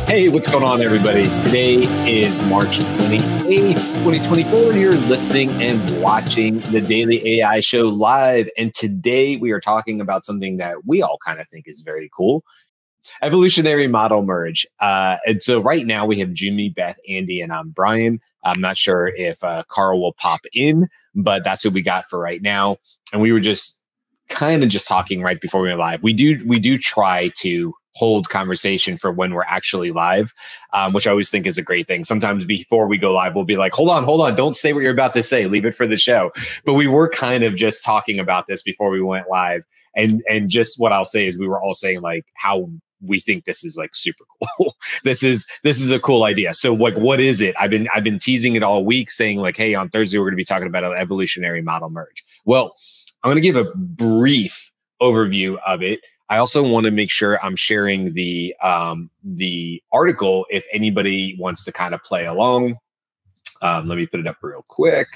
Hey, what's going on, everybody? Today is March 28th, 2024. You're listening and watching the Daily AI Show live. And today we are talking about something that we all kind of think is very cool, evolutionary model merge. And so right now we have Jyunmi, Beth, Andy, and I'm Brian. I'm not sure if Karl will pop in, but that's what we got for right now. And we were just kind of talking right before we went live. We do try to hold conversation for when we're actually live, which I always think is a great thing. Sometimes before we go live, we'll be like, hold on, don't say what you're about to say, leave it for the show. But we were kind of just talking about this before we went live. And just what I'll say is we were all saying like how we think this is like super cool. This is a cool idea. So like, what is it? I've been teasing it all week saying like, hey, on Thursday, we're going to be talking about an evolutionary model merge. Well, I'm going to give a brief overview of it. I also want to make sure I'm sharing the article if anybody wants to kind of play along. Let me put it up real quick.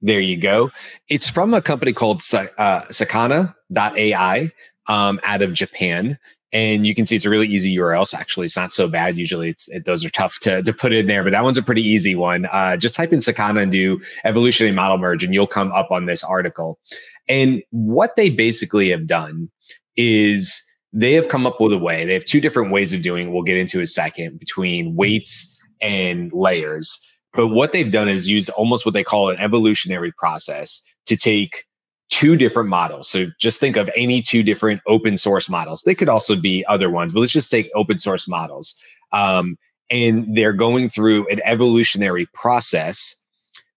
There you go. It's from a company called Sakana AI out of Japan. And you can see it's a really easy URL. So actually, it's not so bad. Usually those are tough to put in there, but that one's a pretty easy one. Just type in Sakana and do evolutionary model merge, and you'll come up on this article. And what they basically have done is they have come up with a way. They have two different ways of doing it. We'll get into in a second, between weights and layers. But what they've done is use almost what they call an evolutionary process to take two different models. So just think of any two different open source models. They could also be other ones, but let's just take open source models. And they're going through an evolutionary process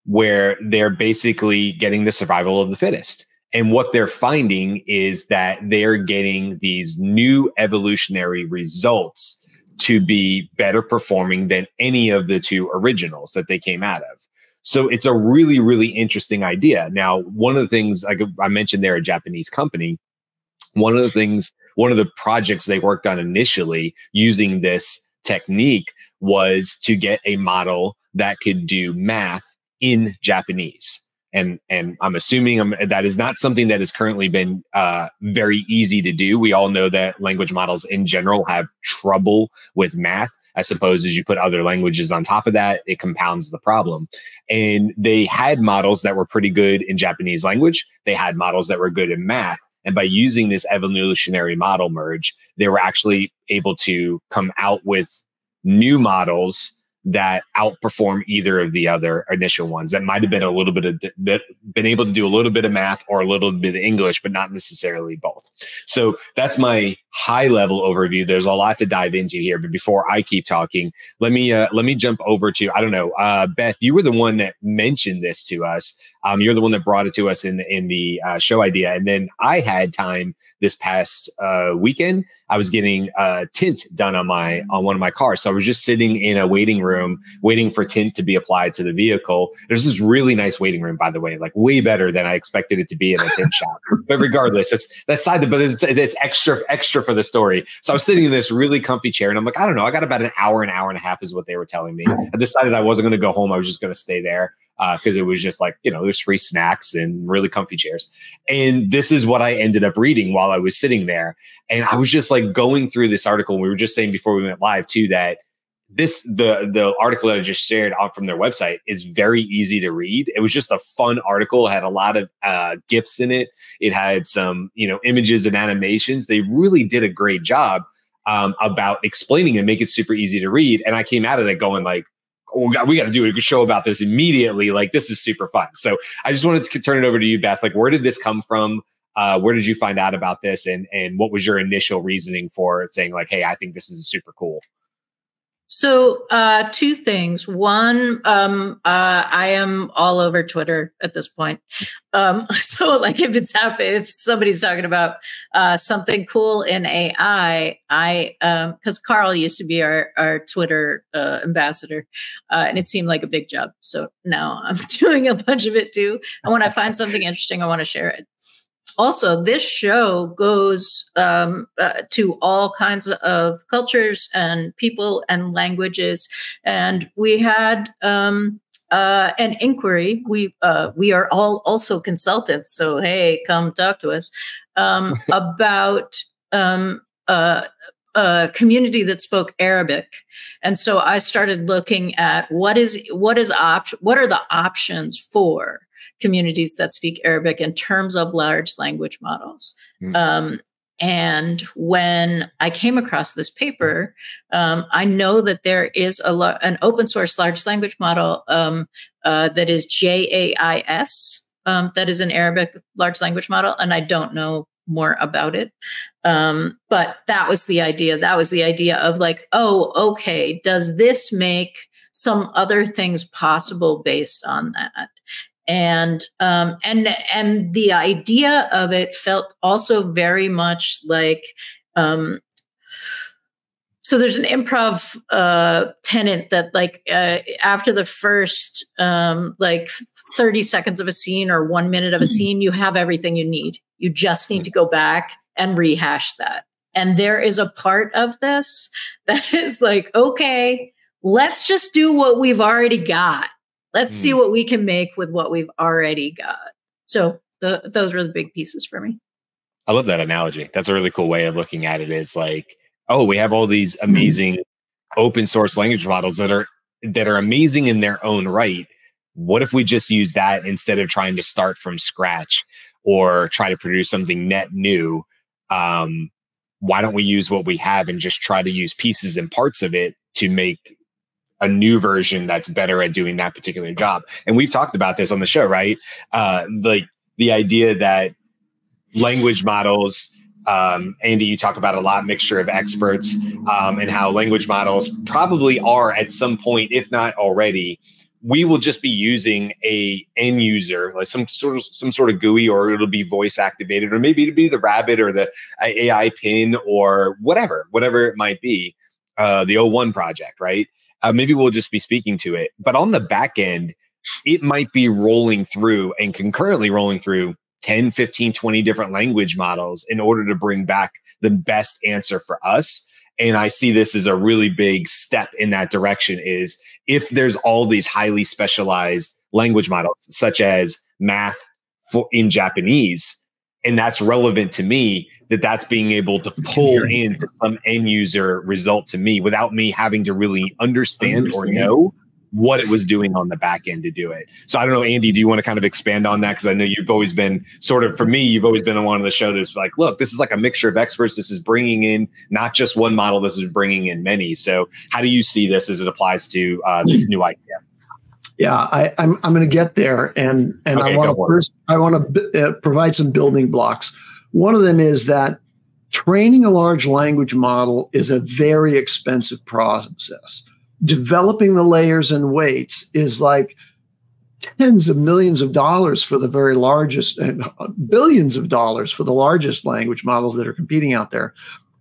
where they're basically getting the survival of the fittest. And what they're finding is that they're getting these new evolutionary results to be better performing than any of the two originals that they came out of. So it's a really, really interesting idea. Now, one of the things, like I mentioned, they're a Japanese company. One of the projects they worked on initially using this technique was to get a model that could do math in Japanese. And I'm assuming that is not something that has currently been very easy to do. We all know that language models in general have trouble with math. I suppose as you put other languages on top of that, it compounds the problem. And they had models that were pretty good in Japanese language. They had models that were good in math. And by using this evolutionary model merge, they were actually able to come out with new models that outperform either of the other initial ones that might have been a little been able to do a little bit of math or a little bit of English, but not necessarily both. So that's my high level overview. There's a lot to dive into here, but before I keep talking, let me jump over to, I don't know, Beth, you were the one that mentioned this to us. You're the one that brought it to us in the show idea. And then I had time this past weekend. I was getting tint done on one of my cars. So I was just sitting in a waiting room, waiting for tint to be applied to the vehicle. There's this really nice waiting room, by the way, like way better than I expected it to be in a tint shop. But regardless, that's side, but it's extra for the story. So I was sitting in this really comfy chair, and I'm like, I don't know, I got about an hour and a half is what they were telling me. I decided I wasn't going to go home. I was just going to stay there. Because it was just like, there's free snacks and really comfy chairs. And this is what I ended up reading while I was sitting there. And I was just like going through this article. We were just saying before we went live too, that the article that I just shared from their website is very easy to read. It was just a fun article. It had a lot of GIFs in it. It had some, images and animations. They really did a great job about explaining and make it super easy to read. And I came out of it going like, we got to do a show about this immediately. Like, this is super fun. So I just wanted to turn it over to you, Beth. Like, where did this come from? Where did you find out about this? And what was your initial reasoning for saying like, hey, I think this is super cool? So two things. One, I am all over Twitter at this point. So like if somebody's talking about something cool in AI, because Karl used to be our Twitter ambassador, and it seemed like a big job. So now I'm doing a bunch of it too. And when I find something interesting, I want to share it. Also, this show goes to all kinds of cultures and people and languages. And we had an inquiry. We are all also consultants. So, hey, come talk to us about community that spoke Arabic, and so I started looking at what are the options for communities that speak Arabic in terms of large language models. And when I came across this paper, I know that there is an open source large language model that is JAIS, that is an Arabic large language model, and I don't know more about it. But that was the idea. That was the idea of like, oh, okay, does this make some other things possible based on that? And the idea of it felt also very much like, so there's an improv tenet that like after the first like 30 seconds of a scene or 1 minute of a scene, you have everything you need. You just need to go back and rehash that. And there is a part of this that is like, okay, let's just do what we've already got. Let's see what we can make with what we've already got. So those were the big pieces for me. I love that analogy. That's a really cool way of looking at it. Is like, oh, we have all these amazing open source language models that are amazing in their own right. What if we just use that instead of trying to start from scratch or try to produce something net new? Why don't we use what we have and just try to use pieces and parts of it to make a new version that's better at doing that particular job? And we've talked about this on the show, right? Like the idea that language models, Andy, you talk about a lot, mixture of experts, and how language models probably are at some point, if not already, we will just be using a end user, like some sort of GUI, or it'll be voice activated, or maybe it'll be the rabbit or the AI pin or whatever it might be, the O1 project, right? Maybe we'll just be speaking to it. But on the back end, it might be rolling through and concurrently rolling through 10, 15, 20 different language models in order to bring back the best answer for us. And I see this as a really big step in that direction, is if there's all these highly specialized language models, such as math in Japanese, and that's relevant to me, that's being able to pull into some end user result to me without me having to really understand or know what it was doing on the back end to do it. So I don't know, Andy, do you want to kind of expand on that? Because I know you've always been for me, you've always been on one of the show that's like, look, this is like a mixture of experts. This is bringing in not just one model, this is bringing in many. So how do you see this as it applies to this new idea? Yeah, I'm going to get there, and okay, I want to provide some building blocks. One of them is that training a large language model is a very expensive process. Developing the layers and weights is like tens of millions of dollars for the very largest, and billions of dollars for the largest language models that are competing out there.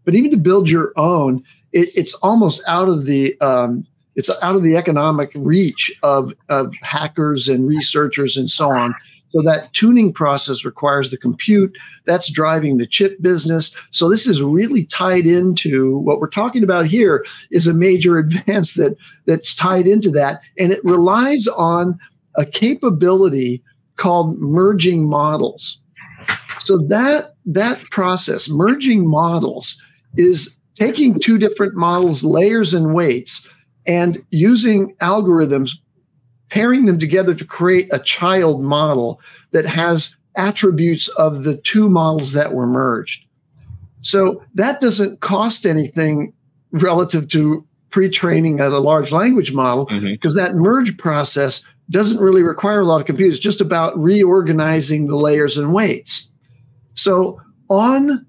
But even to build your own, it's almost out of the economic reach of hackers and researchers and so on. So that tuning process requires the compute. That's driving the chip business. So this is really tied into what we're talking about here, is a major advance that's tied into that. And it relies on a capability called merging models. So that process, merging models, is taking two different models, layers and weights, and using algorithms, pairing them together to create a child model that has attributes of the two models that were merged. So that doesn't cost anything relative to pre-training a large language model, because that merge process doesn't really require a lot of compute. It's just about reorganizing the layers and weights. So in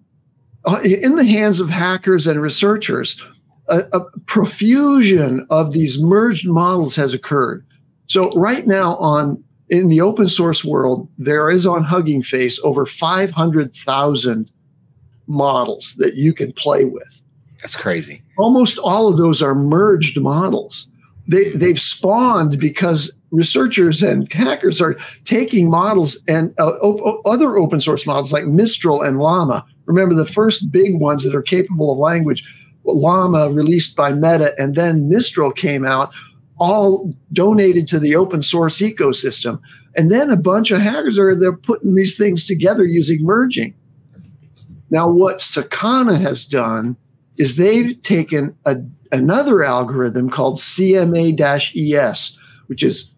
the hands of hackers and researchers, a profusion of these merged models has occurred. So right now in the open source world, there is on Hugging Face over 500,000 models that you can play with. That's crazy. Almost all of those are merged models. They've spawned because researchers and hackers are taking models and other open source models like Mistral and Llama. Remember, the first big ones that are capable of language, Llama released by Meta, and then Mistral came out, all donated to the open source ecosystem. And then a bunch of hackers they're putting these things together using merging. Now, what Sakana has done is they've taken another algorithm called CMA-ES, which is,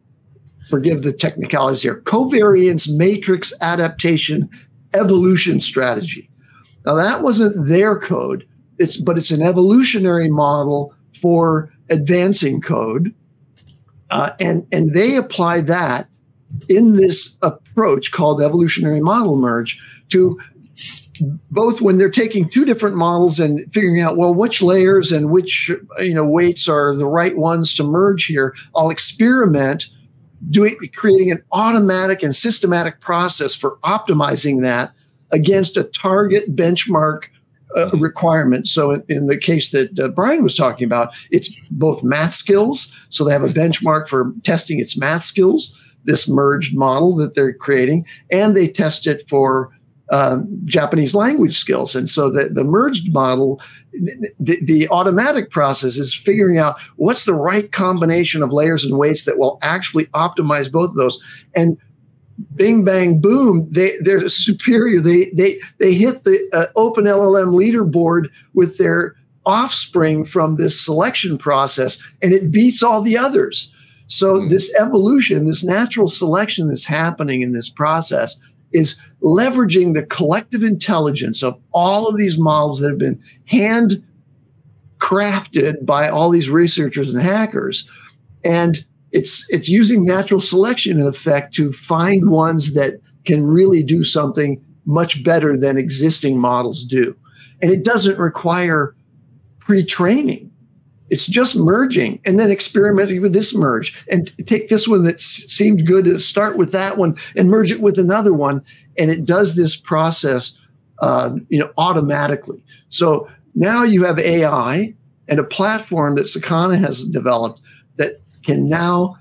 forgive the technicalities here, covariance matrix adaptation evolution strategy. Now, that wasn't their code, but it's an evolutionary model for advancing code. And they apply that in this approach called evolutionary model merge to both when they're taking two different models and figuring out, well, which layers and which weights are the right ones to merge here. I'll experiment creating an automatic and systematic process for optimizing that against a target benchmark requirement. So in the case that Brian was talking about, it's both math skills. So they have a benchmark for testing its math skills, this merged model that they're creating, and they test it for Japanese language skills. And so the merged model, the automatic process is figuring out what's the right combination of layers and weights that will actually optimize both of those. And bing, bang, boom, they're superior. They hit the Open LLM leaderboard with their offspring from this selection process, and it beats all the others. So this evolution, this natural selection that's happening in this process is leveraging the collective intelligence of all of these models that have been handcrafted by all these researchers and hackers. And it's using natural selection in effect to find ones that can really do something much better than existing models do. And it doesn't require pre-training. It's just merging and then experimenting with this merge and take this one that seemed good to start with that one and merge it with another one. And it does this process, automatically. So now you have AI and a platform that Sakana has developed that can now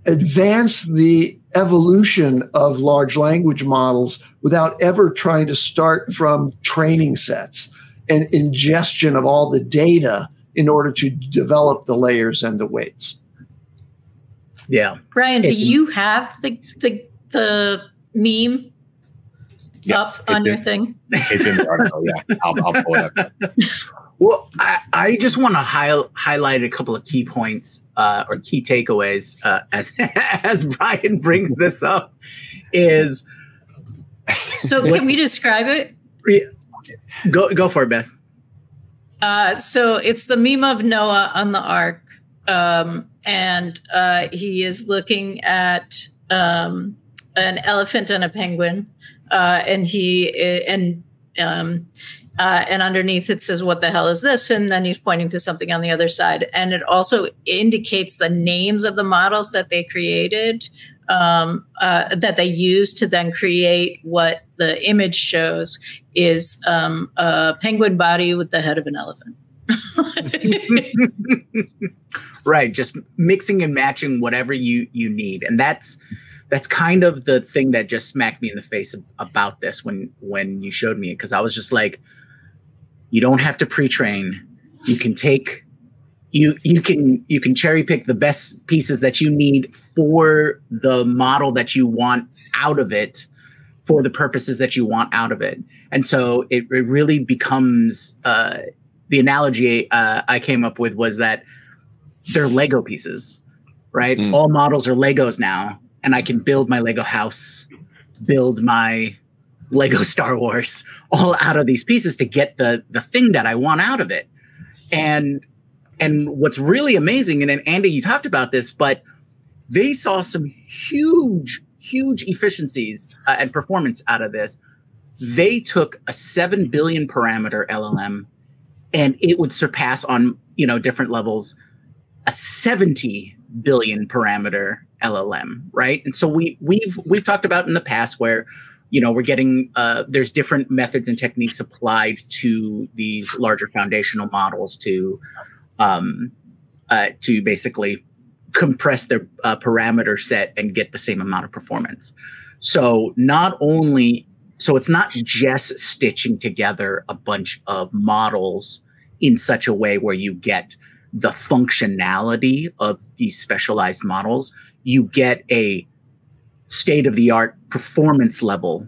advance the evolution of large language models without ever trying to start from training sets and ingestion of all the data in order to develop the layers and the weights. Yeah. Brian, do you have the meme up on your thing? It's in the article, yeah. I'll pull it up. Well, I just want to highlight a couple of key points or key takeaways as Brian brings this up. So can we describe it? Yeah. Go for it, Beth. So it's the meme of Noah on the ark, and he is looking at an elephant and a penguin, and underneath it says, "What the hell is this?" And then he's pointing to something on the other side, and it also indicates the names of the models that they created, that they used to then create what the image shows is a penguin body with the head of an elephant. Right, just mixing and matching whatever you need, and that's kind of the thing that just smacked me in the face about this when you showed me it, because I was just like, you don't have to pre-train. You can take you can cherry pick the best pieces that you need for the model that you want out of it, for the purposes that you want out of it. And so it really becomes the analogy I came up with was that they're Lego pieces, right? All models are Legos now, and I can build my Lego house, build my Lego Star Wars, all out of these pieces to get the thing that I want out of it. And what's really amazing, and Andy, you talked about this, but they saw some huge efficiencies and performance out of this. They took a 7 billion parameter LLM, and it would surpass on different levels a 70 billion parameter LLM, right? And so we've talked about in the past where we're getting there's different methods and techniques applied to these larger foundational models to basically compress their parameter set and get the same amount of performance. So it's not just stitching together a bunch of models in such a way where you get the functionality of these specialized models. You get a state-of-the-art performance level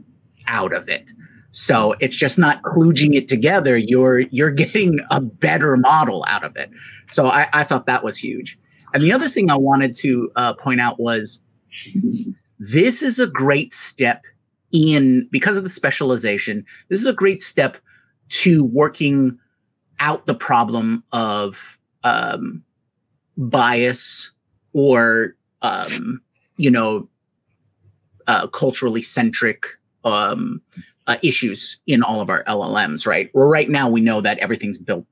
out of it. So it's just not kludging it together. You're getting a better model out of it. So I thought that was huge. And the other thing I wanted to point out was this is a great step because of the specialization, this is a great step to working out the problem of bias or, culturally centric issues in all of our LLMs, right? Well, right now we know that everything's built,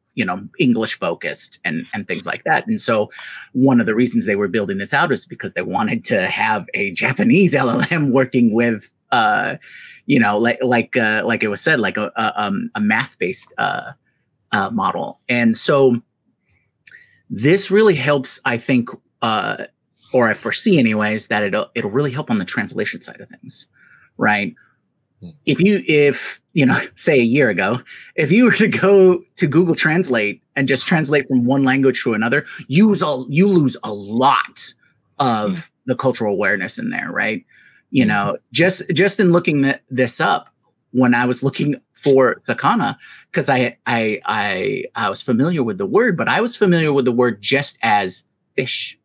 English focused and things like that. And so one of the reasons they were building this out is because they wanted to have a Japanese LLM working with, like it was said, like a math-based model. And so this really helps, I think, or I foresee anyways, that it'll really help on the translation side of things, right? If say a year ago, if you were to go to Google Translate and just translate from one language to another, you lose a lot of the cultural awareness in there, right? Just in looking this up, when I was looking for sakana, because I was familiar with the word, but I was familiar with the word just as fish.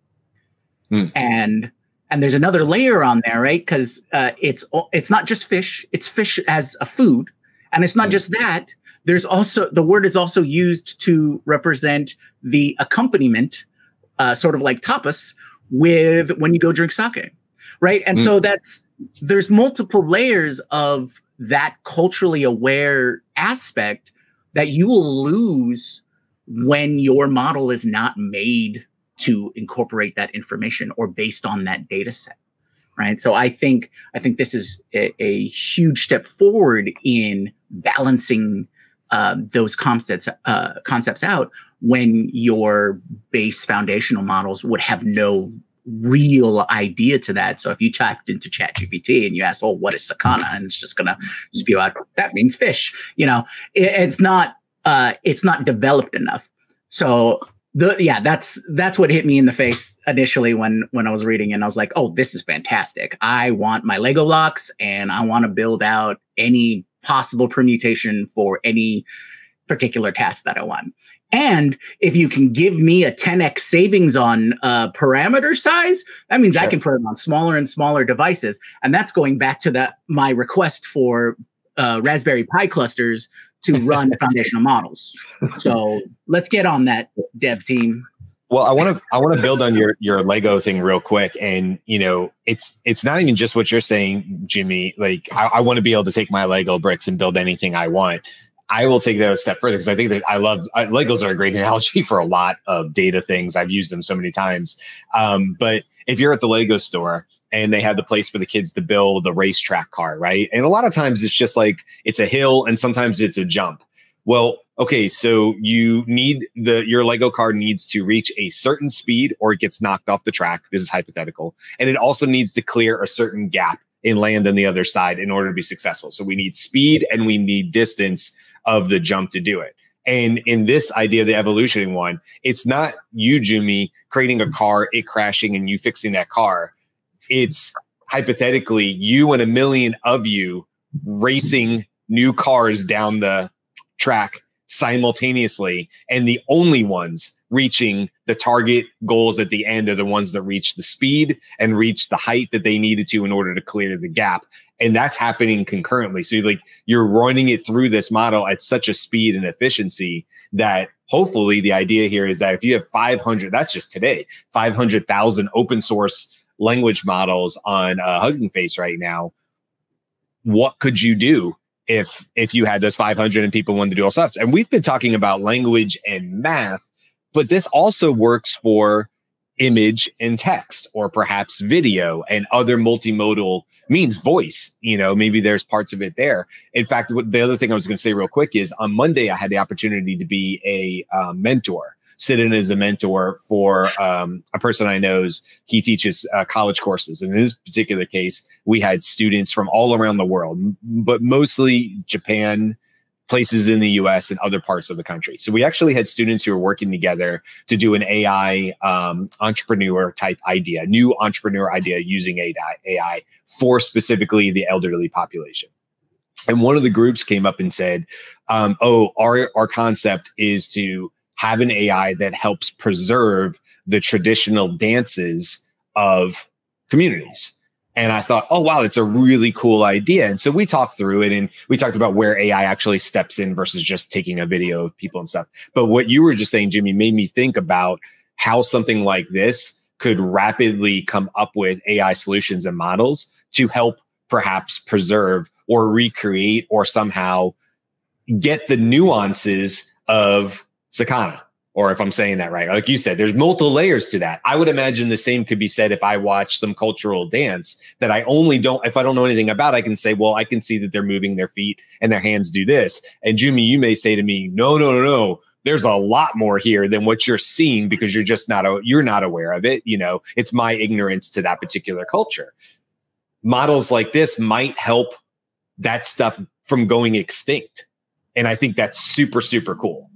And there's another layer on there, right? Because it's not just fish; it's fish as a food, and it's not just that. There's also the word is also used to represent the accompaniment, sort of like tapas, with when you go drink sake, right? And so there's multiple layers of that culturally aware aspect that you will lose when your model is not made to incorporate that information or based on that data set, right? So I think this is a huge step forward in balancing those concepts out when your base foundational models would have no real idea to that. So if you typed into ChatGPT and you asked, "Oh, what is sakana?" and it's just going to spew out, "That means fish," it's not developed enough. So that's what hit me in the face initially when I was reading, and I was like, "Oh, this is fantastic! I want my Lego blocks, and I want to build out any possible permutation for any particular task that I want." And if you can give me a 10x savings on parameter size, that means I can put it on smaller and smaller devices. And that's going back to my request for Raspberry Pi clusters to run foundational models. So let's get on that, dev team. Well, I want to build on your Lego thing real quick, and it's not even just what you're saying, Jimmy. Like I want to be able to take my Lego bricks and build anything I want. I will take that a step further because I think that Legos are a great analogy for a lot of data things. I've used them so many times. But if you're at the Lego store and they have the place for the kids to build the racetrack car, right? And a lot of times it's just like it's a hill and sometimes it's a jump. Well, okay, so your Lego car needs to reach a certain speed or it gets knocked off the track. This is hypothetical. And it also needs to clear a certain gap and land on the other side in order to be successful. So we need speed and we need distance of the jump to do it. And in this idea, the evolutionary one, it's not you, Jyunmi, creating a car, it crashing and you fixing that car. It's hypothetically you and a million of you racing new cars down the track simultaneously, and the only ones reaching the target goals at the end are the ones that reach the speed and reach the height that they needed to in order to clear the gap. And that's happening concurrently. So you're running it through this model at such a speed and efficiency that hopefully the idea here is that if you have 500, that's just today, 500,000 open source language models on Hugging Face right now, what could you do if you had those 500 and people wanted to do all stuff? And we've been talking about language and math, but this also works for image and text, or perhaps video and other multimodal means, voice. Maybe there's parts of it there. In fact, the other thing I was going to say real quick is on Monday, I had the opportunity to be a mentor, sit in as a mentor for a person I knows. He teaches college courses. And in this particular case, we had students from all around the world, but mostly Japan, places in the US and other parts of the country. So we actually had students who were working together to do an AI entrepreneur type idea, new entrepreneur idea using AI for specifically the elderly population. And one of the groups came up and said, our concept is to have an AI that helps preserve the traditional dances of communities. And I thought, oh, wow, it's a really cool idea. And so we talked through it, and we talked about where AI actually steps in versus just taking a video of people and stuff. But what you were just saying, Jyunmi, made me think about how something like this could rapidly come up with AI solutions and models to help perhaps preserve or recreate or somehow get the nuances of Sakana. Or if I'm saying that right, like you said, there's multiple layers to that. I would imagine the same could be said if I watch some cultural dance that if I don't know anything about, I can say, well, I can see that they're moving their feet and their hands do this. And Jyunmi, you may say to me, no. There's a lot more here than what you're seeing because you're not aware of it. It's my ignorance to that particular culture. Models like this might help that stuff from going extinct. And I think that's super, super cool.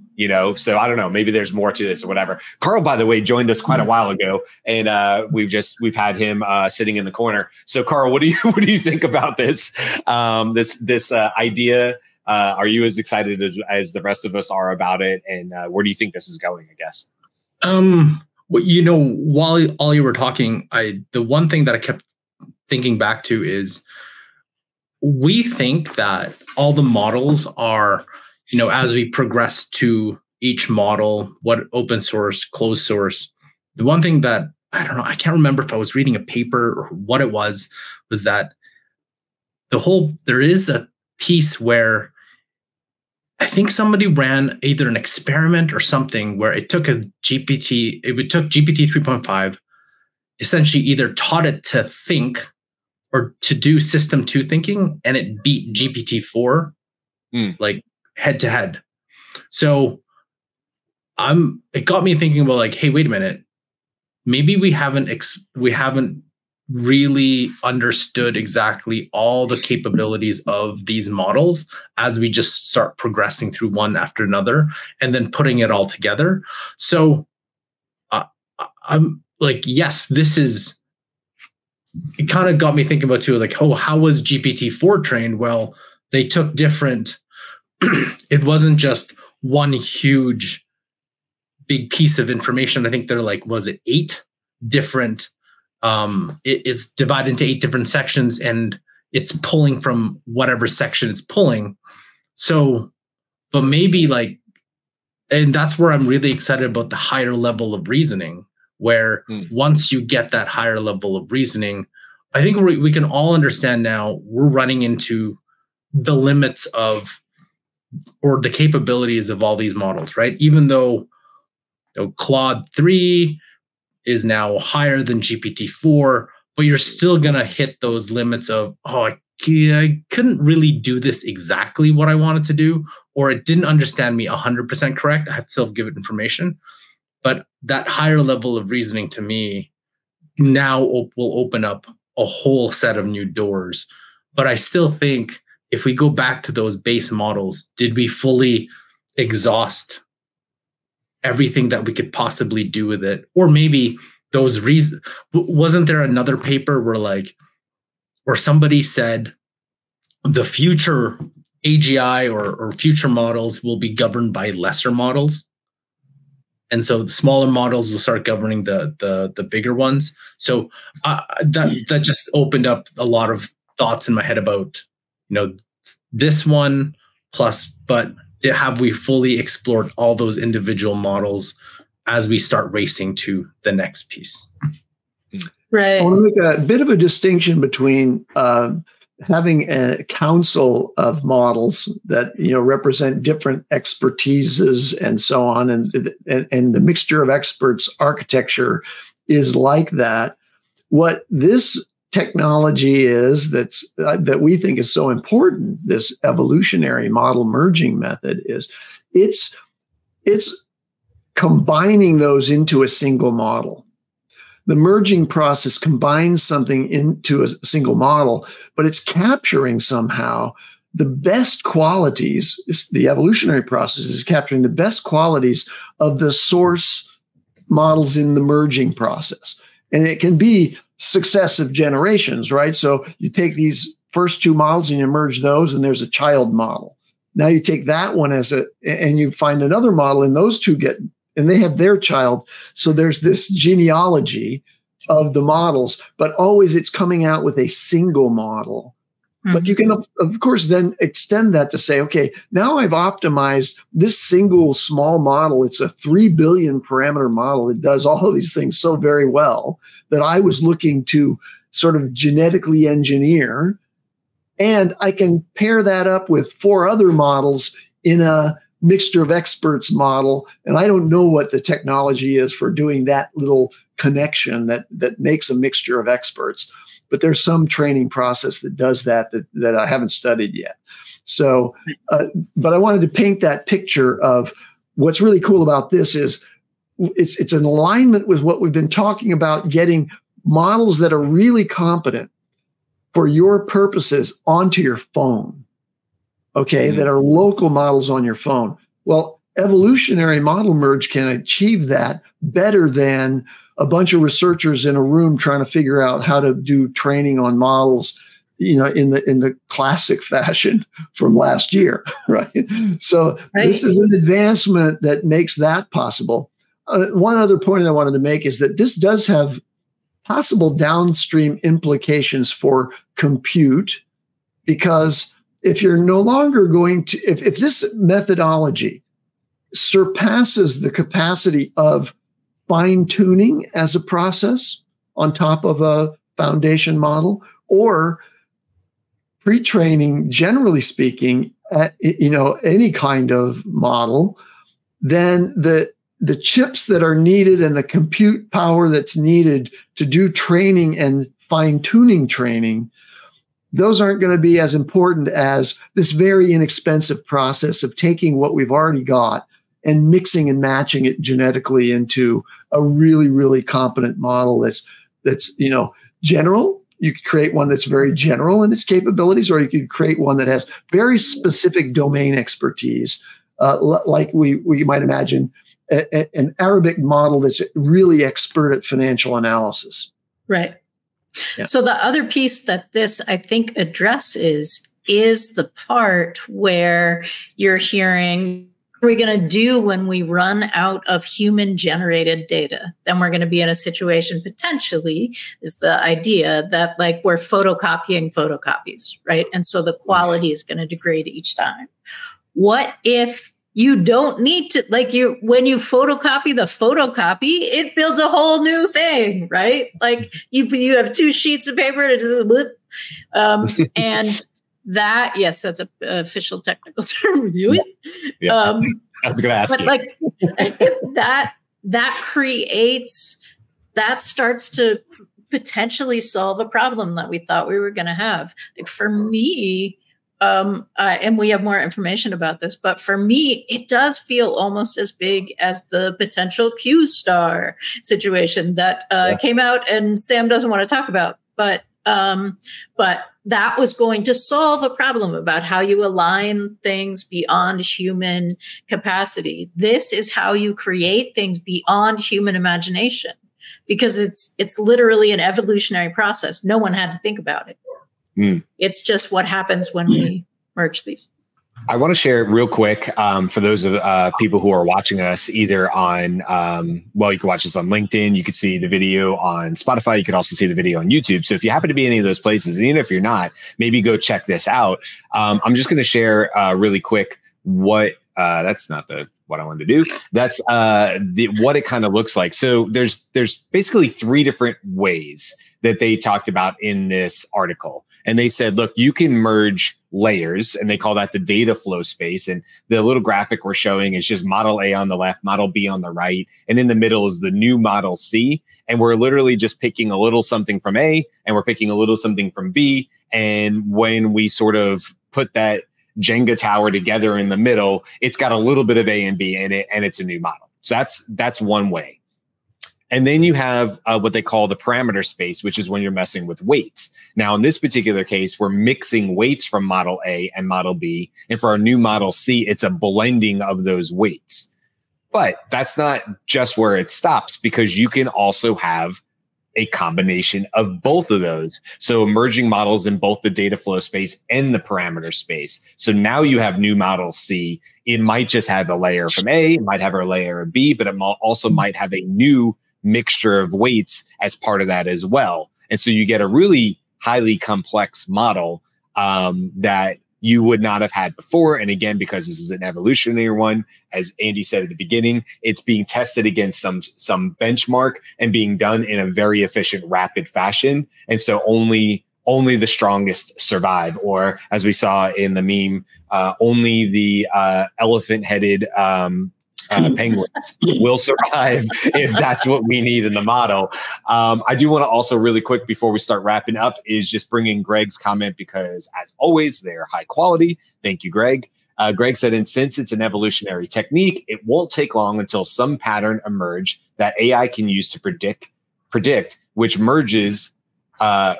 So I don't know, maybe there's more to this or whatever. Karl, by the way, joined us quite a while ago, and we've had him sitting in the corner. So Karl, what do you think about this idea? Are you as excited as the rest of us are about it? And where do you think this is going, I guess? While all you were talking, the one thing that I kept thinking back to is we think that all the models are, as we progress to each model, what open source, closed source, the one thing that, I don't know, I can't remember if I was reading a paper or what it was that there is a piece where I think somebody ran either an experiment or something where it took GPT 3.5, essentially either taught it to think or to do system 2 thinking, and it beat GPT-4 like head to head. So it got me thinking about like, hey, wait a minute, maybe we haven't really understood exactly all the capabilities of these models as we just start progressing through one after another and then putting it all together. So I'm like, yes, it kind of got me thinking about too, like, oh, how was GPT-4 trained? Well, they took different, it wasn't just one huge big piece of information. I think they're like, was it 8 different, it's divided into 8 different sections, and it's pulling from whatever section it's pulling. So, but maybe like, and that's where I'm really excited about the higher level of reasoning, where once you get that higher level of reasoning, I think we can all understand now we're running into the limits of, or the capabilities of all these models, right? Even though Claude 3 is now higher than GPT-4, but you're still going to hit those limits of, I couldn't really do this exactly what I wanted to do, or it didn't understand me 100% correct. I have to still give it information. But that higher level of reasoning to me now will open up a whole set of new doors. But I still think if we go back to those base models, did we fully exhaust everything that we could possibly do with it? Or maybe those reasons, wasn't there another paper where somebody said the future AGI or future models will be governed by lesser models? And so the smaller models will start governing the bigger ones. So that just opened up a lot of thoughts in my head about, this one plus, but have we fully explored all those individual models as we start racing to the next piece? Right. I want to make a bit of a distinction between having a council of models that represent different expertises and so on, and the mixture of experts architecture is like that. What this technology is that we think is so important, this evolutionary model merging method, is it's combining those into a single model. The merging process combines something into a single model, but it's capturing somehow the best qualities. The evolutionary process is capturing the best qualities of the source models in the merging process. And it can be successive generations, right? So you take these first two models and you merge those, and there's a child model. Now you take that one and you find another model, and those two and they have their child. So there's this genealogy of the models, but always it's coming out with a single model. But you can, of course, then extend that to say, okay, now I've optimized this single small model. It's a 3 billion parameter model. It does all of these things so very well that I was looking to sort of genetically engineer. And I can pair that up with 4 other models in a mixture of experts model. And I don't know what the technology is for doing that little connection that makes a mixture of experts. But there's some training process that does that I haven't studied yet. So, but I wanted to paint that picture of what's really cool about this is it's an alignment with what we've been talking about, getting models that are really competent for your purposes onto your phone, okay, that are local models on your phone. Well, evolutionary model merge can achieve that better than a bunch of researchers in a room trying to figure out how to do training on models, in the classic fashion from last year, right? So this is an advancement that makes that possible. One other point I wanted to make is that this does have possible downstream implications for compute, because if you're no longer going to, if this methodology surpasses the capacity of fine-tuning as a process on top of a foundation model, or pre-training, generally speaking, at, any kind of model, then the chips that are needed and the compute power that's needed to do training and fine-tuning training, those aren't going to be as important as this very inexpensive process of taking what we've already got and mixing and matching it genetically into a really, really competent model that's general. You could create one that's very general in its capabilities, or you could create one that has very specific domain expertise, like we might imagine an Arabic model that's really expert at financial analysis. Right. Yeah. So the other piece that this, I think, addresses is the part where you're hearing, what are we going to do when we run out of human-generated data? Then we're going to be in a situation, potentially, is the idea that like we're photocopying photocopies, right? And so the quality is going to degrade each time. What if you don't need to, when you photocopy the photocopy, it builds a whole new thing, right? Like you have 2 sheets of paper, and it just, and that, yes, that's an official technical term with you. Yeah. I was going to ask but you. Like that starts to potentially solve a problem that we thought we were going to have. Like for me, and we have more information about this, but for me, it does feel almost as big as the potential Q star situation that came out, and Sam doesn't want to talk about, but that was going to solve a problem about how you align things beyond human capacity. This is how you create things beyond human imagination, because it's literally an evolutionary process. No one had to think about it. It's just what happens when we merge these. I want to share real quick for those of people who are watching us either on, you can watch this on LinkedIn. You could see the video on Spotify. You could also see the video on YouTube. So if you happen to be in any of those places, and even if you're not, maybe go check this out. I'm just going to share really quick what that's not what I wanted to do. That's what it kind of looks like. So there's basically 3 different ways that they talked about in this article. And they said, look, you can merge layers, and they call that the data flow space. And the little graphic we're showing is just model A on the left, model B on the right. And in the middle is the new model C. And we're literally just picking a little something from A, and we're picking a little something from B. And when we sort of put that Jenga tower together in the middle, it's got a little bit of A and B in it, and it's a new model. So that's one way. And then you have what they call the parameter space, which is when you're messing with weights. Now, in this particular case, we're mixing weights from model A and model B. And for our new model C, it's a blending of those weights. But that's not just where it stops, because you can also have a combination of both of those. So emerging models in both the data flow space and the parameter space. So now you have new model C. It might just have a layer from A, it might have a layer of B, but it also might have a new mixture of weights as part of that as well. And so you get a really highly complex model that you would not have had before. And again, because this is an evolutionary one, as Andy said at the beginning, it's being tested against some benchmark and being done in a very efficient, rapid fashion. And so only the strongest survive, or as we saw in the meme, only the elephant-headed penguins will survive if that's what we need in the model. I do want to also really quick before we start wrapping up is just bring in Greg's comment, because as always, they're high quality. Thank you, Greg. Greg said, and since it's an evolutionary technique, it won't take long until some pattern emerge that AI can use to predict which merges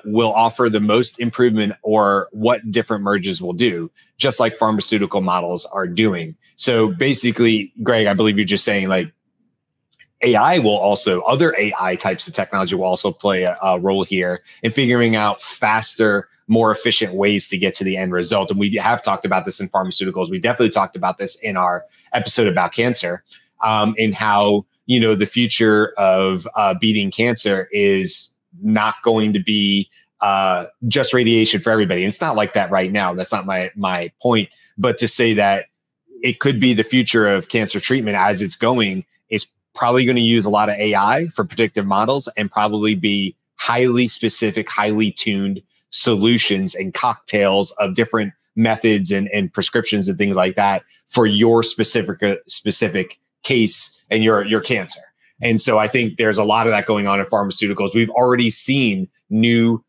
will offer the most improvement, or what different merges will do, just like pharmaceutical models are doing. So basically, Greg, I believe you're just saying like other AI types of technology will also play a role here in figuring out faster, more efficient ways to get to the end result. And we have talked about this in pharmaceuticals. We definitely talked about this in our episode about cancer, in how, the future of beating cancer is not going to be just radiation for everybody. And it's not like that right now. That's not my point. But to say that it could be the future of cancer treatment as it's going is probably going to use a lot of AI for predictive models, and probably be highly specific, highly tuned solutions and cocktails of different methods and prescriptions and things like that for your specific case and your cancer. And so I think there's a lot of that going on in pharmaceuticals. We've already seen new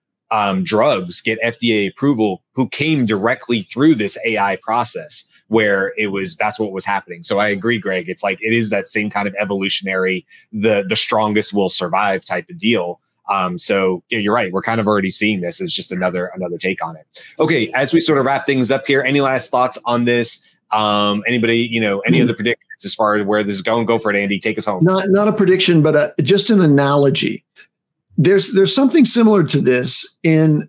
drugs get FDA approval who came directly through this AI process, where that's what was happening. So I agree, Greg. It's like, it is that same kind of evolutionary, the strongest will survive type of deal. So yeah, you're right. We're kind of already seeing this as just another take on it. Okay. As we sort of wrap things up here, any last thoughts on this? Anybody, any other predictions as far as where this is going? Go for it, Andy. Take us home. Not a prediction, but just an analogy. There's something similar to this in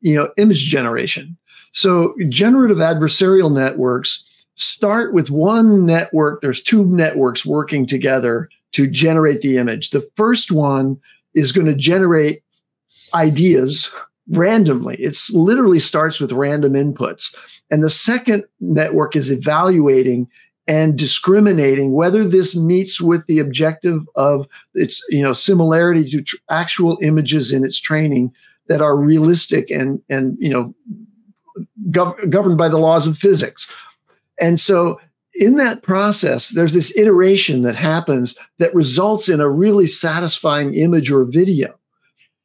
image generation. So generative adversarial networks start with one network. There's two networks working together to generate the image. The first one is going to generate ideas randomly. It's literally starts with random inputs. And the second network is evaluating and discriminating whether this meets with the objective of its similarity to actual images in its training that are realistic and governed by the laws of physics. And so in that process, there's this iteration that happens that results in a really satisfying image or video,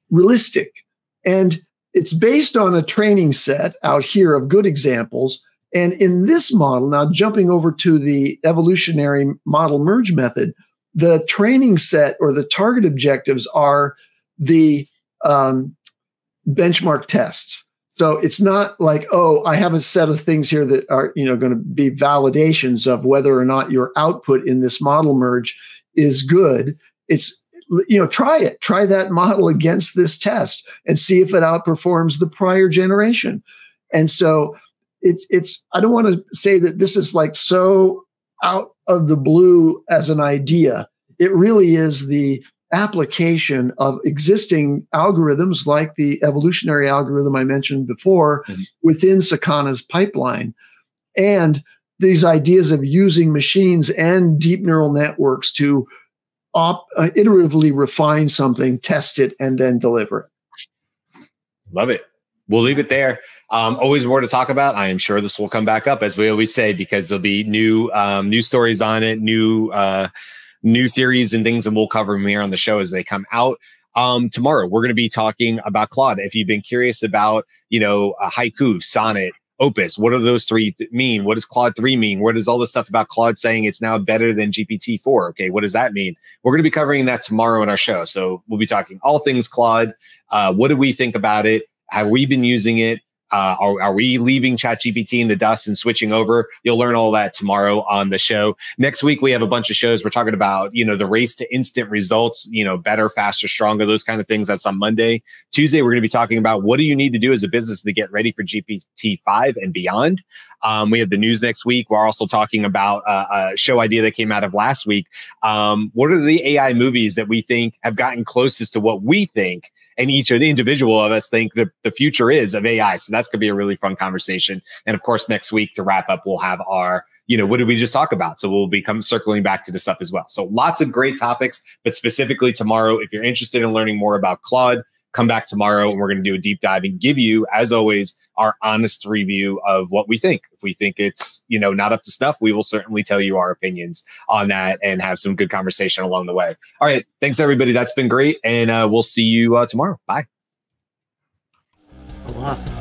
realistic. And it's based on a training set out here of good examples. And in this model, now jumping over to the evolutionary model merge method, the training set or the target objectives are the benchmark tests. So it's not like, I have a set of things here that are, going to be validations of whether or not your output in this model merge is good. It's, try that model against this test and see if it outperforms the prior generation. And so it's, I don't want to say that this is like so out of the blue as an idea. It really is the application of existing algorithms like the evolutionary algorithm I mentioned before within Sakana's pipeline. And these ideas of using machines and deep neural networks to iteratively refine something, test it, and then deliver it. Love it. We'll leave it there. Always more to talk about. I am sure this will come back up, as we always say, because there'll be new stories on it, new theories and things, and we'll cover them here on the show as they come out. Tomorrow, we're going to be talking about Claude. If you've been curious about, a haiku, sonnet, opus, what do those three mean? What does Claude 3 mean? What is all this stuff about Claude saying it's now better than GPT-4? Okay, what does that mean? We're going to be covering that tomorrow in our show. So we'll be talking all things Claude. What do we think about it? Have we been using it? Are we leaving ChatGPT in the dust and switching over? You'll learn all that tomorrow on the show. Next week, we have a bunch of shows. We're talking about, the race to instant results, better, faster, stronger, those kind of things. That's on Monday. Tuesday, we're going to be talking about what do you need to do as a business to get ready for GPT-5 and beyond. We have the news next week. We're also talking about a show idea that came out of last week. What are the AI movies that we think have gotten closest to what we think and each individual of us think that the future is of AI? So that's going to be a really fun conversation. And of course, next week to wrap up, we'll have our, what did we just talk about? So we'll become circling back to the stuff as well. So lots of great topics, but specifically tomorrow, if you're interested in learning more about Claude, come back tomorrow and we're going to do a deep dive and give you, as always, our honest review of what we think. If we think it's, not up to snuff, we will certainly tell you our opinions on that and have some good conversation along the way. All right. Thanks, everybody. That's been great. And we'll see you tomorrow. Bye. A lot.